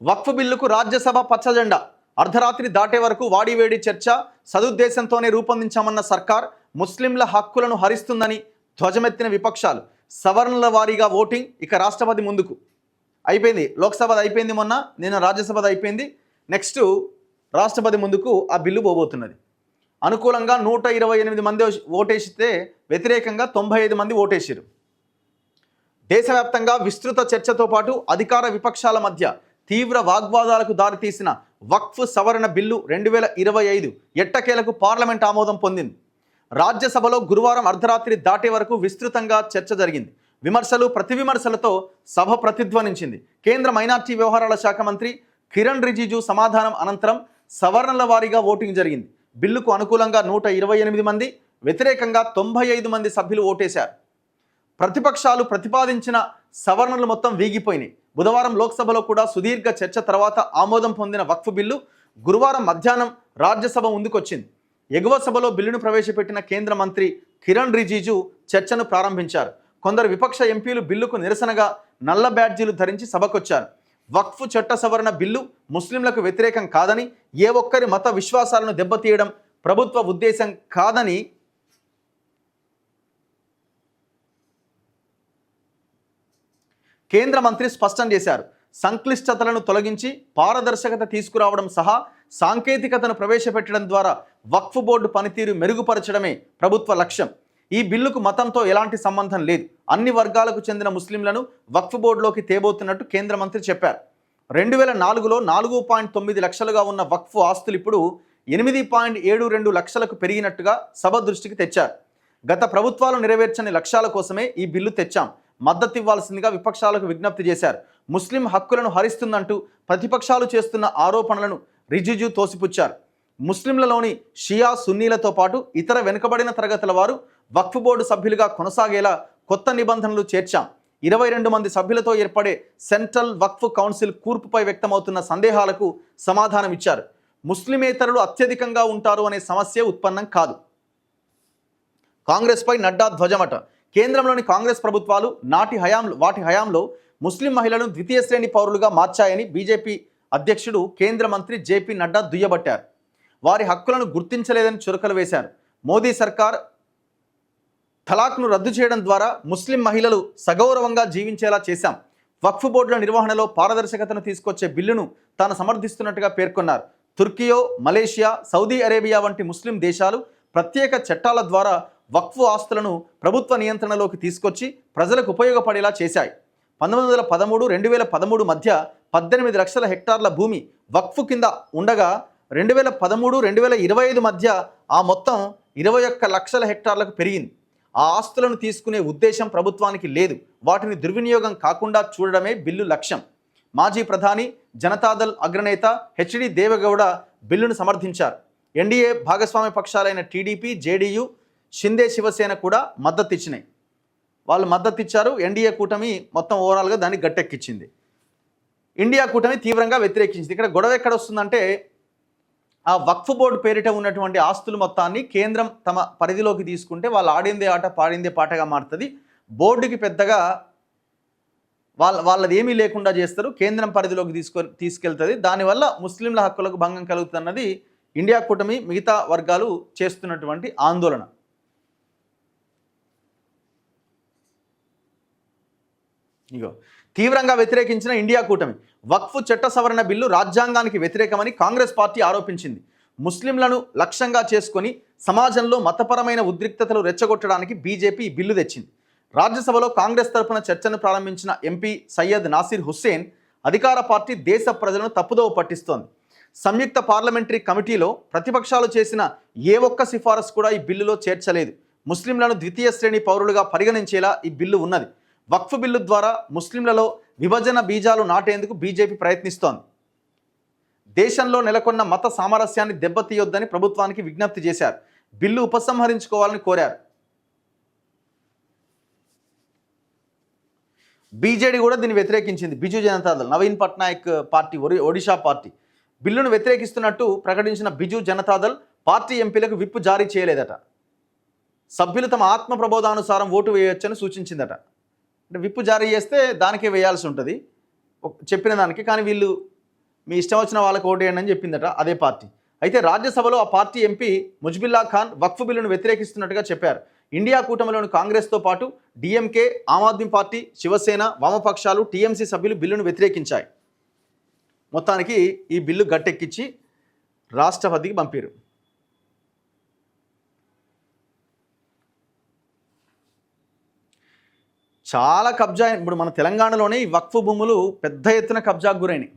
వక్ఫ్ బిల్లుకు రాజ్యసభ పచ్చజెండా. అర్ధరాత్రి దాటే వరకు వాడివేడి చర్చ. సదుద్దేశంతోనే రూపొందించామన్న సర్కార్ ముస్లింల హక్కులను హరిస్తుందని ధ్వజమెత్తిన విపక్షాలు. సవరణల వారీగా ఓటింగ్. ఇక రాష్ట్రపతి ముందుకు అయిపోయింది. లోక్సభది అయిపోయింది, మొన్న నిన్న రాజ్యసభది అయిపోయింది. నెక్స్ట్ రాష్ట్రపతి ముందుకు ఆ బిల్లు పోబోతున్నది. అనుకూలంగా 128 మంది ఓటేసితే వ్యతిరేకంగా 95 మంది ఓటేసారు. దేశవ్యాప్తంగా విస్తృత చర్చతో పాటు అధికార విపక్షాల మధ్య తీవ్ర వాగ్వాదాలకు దారితీసిన వక్ఫ్ సవరణ బిల్లు 2025 ఎట్టకేలకు పార్లమెంట్ ఆమోదం పొందింది. రాజ్యసభలో గురువారం అర్ధరాత్రి దాటే వరకు విస్తృతంగా చర్చ జరిగింది. విమర్శలు ప్రతివిమర్శలతో సభ ప్రతిధ్వనించింది. కేంద్ర మైనార్టీ వ్యవహారాల శాఖ మంత్రి కిరణ్ రిజిజు సమాధానం అనంతరం సవరణల వారీగా ఓటింగ్ జరిగింది. బిల్లుకు అనుకూలంగా 128 మంది, వ్యతిరేకంగా 95 మంది సభ్యులు ఓటేశారు. ప్రతిపక్షాలు ప్రతిపాదించిన సవరణలు మొత్తం వీగిపోయినాయి. బుధవారం లోక్సభలో కూడా సుదీర్ఘ చర్చ తర్వాత ఆమోదం పొందిన వక్ఫ్ బిల్లు గురువారం మధ్యాహ్నం రాజ్యసభ ముందుకొచ్చింది. ఎగువ సభలో బిల్లును ప్రవేశపెట్టిన కేంద్ర మంత్రి కిరణ్ రిజిజు చర్చను ప్రారంభించారు. కొందరు విపక్ష ఎంపీలు బిల్లుకు నిరసనగా నల్ల బ్యాడ్జీలు ధరించి సభకొచ్చారు. వక్ఫ్ చట్ట సవరణ బిల్లు ముస్లింలకు వ్యతిరేకం కాదని, ఏ ఒక్కరి మత విశ్వాసాలను దెబ్బతీయడం ప్రభుత్వ ఉద్దేశం కాదని కేంద్ర మంత్రి స్పష్టం చేశారు. సంక్లిష్టతలను తొలగించి పారదర్శకత తీసుకురావడం సహా సాంకేతికతను ప్రవేశపెట్టడం ద్వారా వక్ఫ్ బోర్డు పనితీరు మెరుగుపరచడమే ప్రభుత్వ లక్ష్యం. ఈ బిల్లుకు మతంతో ఎలాంటి సంబంధం లేదు. అన్ని వర్గాలకు చెందిన ముస్లింలను వక్ఫ్ బోర్డులోకి తేబోతున్నట్టు కేంద్ర మంత్రి చెప్పారు. 2004లో 4.9 లక్షలుగా ఉన్న వక్ఫ్ ఆస్తులు ఇప్పుడు 8.72 లక్షలకు పెరిగినట్టుగా సభ దృష్టికి తెచ్చారు. గత ప్రభుత్వాలు నెరవేర్చని లక్ష్యాల కోసమే ఈ బిల్లు తెచ్చాం, మద్దతు ఇవ్వాల్సిందిగా విపక్షాలకు విజ్ఞప్తి చేశారు. ముస్లిం హక్కులను హరిస్తుందంటూ ప్రతిపక్షాలు చేస్తున్న ఆరోపణలను రిజిజు తోసిపుచ్చారు. ముస్లింలలోని షియా సున్నీలతో పాటు ఇతర వెనుకబడిన తరగతుల వారు వక్ఫ్ బోర్డు సభ్యులుగా కొనసాగేలా కొత్త నిబంధనలు చేర్చాం. 22 మంది సభ్యులతో ఏర్పడే సెంట్రల్ వక్ఫ్ కౌన్సిల్ కూర్పుపై వ్యక్తమవుతున్న సందేహాలకు సమాధానం ఇచ్చారు. ముస్లిమేతరులు అత్యధికంగా ఉంటారు అనే సమస్య ఉత్పన్నం కాదు. కాంగ్రెస్పై నడ్డా ధ్వజమట. కేంద్రంలోని కాంగ్రెస్ ప్రభుత్వాలు వాటి హయాంలో ముస్లిం మహిళలను ద్వితీయ శ్రేణి పౌరులుగా మార్చాయని బీజేపీ అధ్యక్షుడు కేంద్ర మంత్రి జేపీ నడ్డా దుయ్యబట్టారు. వారి హక్కులను గుర్తించలేదని చురకలు వేశారు. మోదీ సర్కార్ తలాక్ను రద్దు చేయడం ద్వారా ముస్లిం మహిళలు సగౌరవంగా జీవించేలా చేశాం. వక్ఫ్ బోర్డుల నిర్వహణలో పారదర్శకతను తీసుకొచ్చే బిల్లును తాను సమర్థిస్తున్నట్టుగా పేర్కొన్నారు. తుర్కియో, మలేషియా, సౌదీ అరేబియా వంటి ముస్లిం దేశాలు ప్రత్యేక చట్టాల ద్వారా వక్ఫ్ ఆస్తులను ప్రభుత్వ నియంత్రణలోకి తీసుకొచ్చి ప్రజలకు ఉపయోగపడేలా చేశాయి. 1913-2013 మధ్య 18 లక్షల హెక్టార్ల భూమి వక్ఫ్ కింద ఉండగా 2013-2025 మధ్య ఆ మొత్తం 21 లక్షల హెక్టార్లకు పెరిగింది. ఆ ఆస్తులను తీసుకునే ఉద్దేశం ప్రభుత్వానికి లేదు. వాటిని దుర్వినియోగం కాకుండా చూడడమే బిల్లు లక్ష్యం. మాజీ ప్రధాని జనతాదళ్ అగ్రనేత హెచ్డి దేవగౌడ బిల్లును సమర్థించారు. ఎన్డీఏ భాగస్వామ్య పక్షాలైన టీడీపీ, జేడీయూ, షిందే, శివసేన కూడా మద్దతు ఇచ్చినాయి. వాళ్ళు మద్దతు ఇచ్చారు. ఎన్డీఏ కూటమి మొత్తం ఓవరాల్గా దాన్ని గట్టెక్కించింది. ఇండియా కూటమి తీవ్రంగా వ్యతిరేకించింది. ఇక్కడ గొడవ ఎక్కడ వస్తుందంటే, ఆ వక్ఫ్ బోర్డు పేరిట ఉన్నటువంటి ఆస్తులు మొత్తాన్ని కేంద్రం తమ పరిధిలోకి తీసుకుంటే వాళ్ళు ఆడిందే ఆట పాడిందే పాటగా మారుతుంది. బోర్డుకి పెద్దగా వాళ్ళది ఏమీ లేకుండా చేస్తారు, కేంద్రం పరిధిలోకి తీసుకెళ్తుంది. దానివల్ల ముస్లింల హక్కులకు భంగం కలుగుతున్నది ఇండియా కూటమి మిగతా వర్గాలు చేస్తున్నటువంటి ఆందోళన. ఇగో తీవ్రంగా వ్యతిరేకించిన ఇండియా కూటమి వక్ఫ్ చట్ట సవరణ బిల్లు రాజ్యాంగానికి వ్యతిరేకమని కాంగ్రెస్ పార్టీ ఆరోపించింది. ముస్లింలను లక్ష్యంగా చేసుకొని సమాజంలో మతపరమైన ఉద్రిక్తతలు రెచ్చగొట్టడానికి బీజేపీ ఈ బిల్లు తెచ్చింది. రాజ్యసభలో కాంగ్రెస్ తరఫున చర్చను ప్రారంభించిన ఎంపీ సయ్యద్ నాసిర్ హుస్సేన్ అధికార పార్టీ దేశ ప్రజలను తప్పుదోవ పట్టిస్తోంది. సంయుక్త పార్లమెంటరీ కమిటీలో ప్రతిపక్షాలు చేసిన ఏ ఒక్క సిఫారసు కూడా ఈ బిల్లులో చేర్చలేదు. ముస్లింలను ద్వితీయ శ్రేణి పౌరులుగా పరిగణించేలా ఈ బిల్లు ఉన్నది. వక్ఫ్ బిల్లు ద్వారా ముస్లింలలో విభజన బీజాలు నాటేందుకు బీజేపీ ప్రయత్నిస్తోంది. దేశంలో నెలకొన్న మత సామరస్యాన్ని దెబ్బతీయొద్దని ప్రభుత్వానికి విజ్ఞప్తి చేశారు. బిల్లు ఉపసంహరించుకోవాలని కోరారు. బీజేడీ కూడా దీన్ని వ్యతిరేకించింది. బిజు జనతాదళ్, నవీన్ పట్నాయక్ పార్టీ, ఒడిషా పార్టీ బిల్లును వ్యతిరేకిస్తున్నట్టు ప్రకటించిన బిజు జనతాదళ్ పార్టీ ఎంపీలకు విప్ జారీ చేయలేదట. సభ్యులు తమ ఆత్మ ప్రబోధానుసారం ఓటు వేయొచ్చని సూచించిందట. అంటే విప్ జారీ చేస్తే దానికే వేయాల్సి ఉంటుంది చెప్పిన దానికి. కానీ వీళ్ళు మీ ఇష్టం వచ్చిన వాళ్ళకి ఓటేయండి అని చెప్పిందట అదే పార్టీ. అయితే రాజ్యసభలో ఆ పార్టీ ఎంపీ ముజ్బిల్లా ఖాన్ వక్ఫ్ బిల్లును వ్యతిరేకిస్తున్నట్టుగా చెప్పారు. ఇండియా కూటమిలోని కాంగ్రెస్తో పాటు డిఎంకే, ఆమ్ ఆద్మీ పార్టీ, శివసేన, వామపక్షాలు, టీఎంసీ సభ్యులు బిల్లును వ్యతిరేకించాయి. మొత్తానికి ఈ బిల్లు గట్టెక్కించి రాష్ట్రపతికి పంపారు. చాలా కబ్జా ఇప్పుడు మన తెలంగాణలోనే ఈ వక్ఫ్ భూములు పెద్ద ఎత్తున కబ్జాకు గురైనాయి.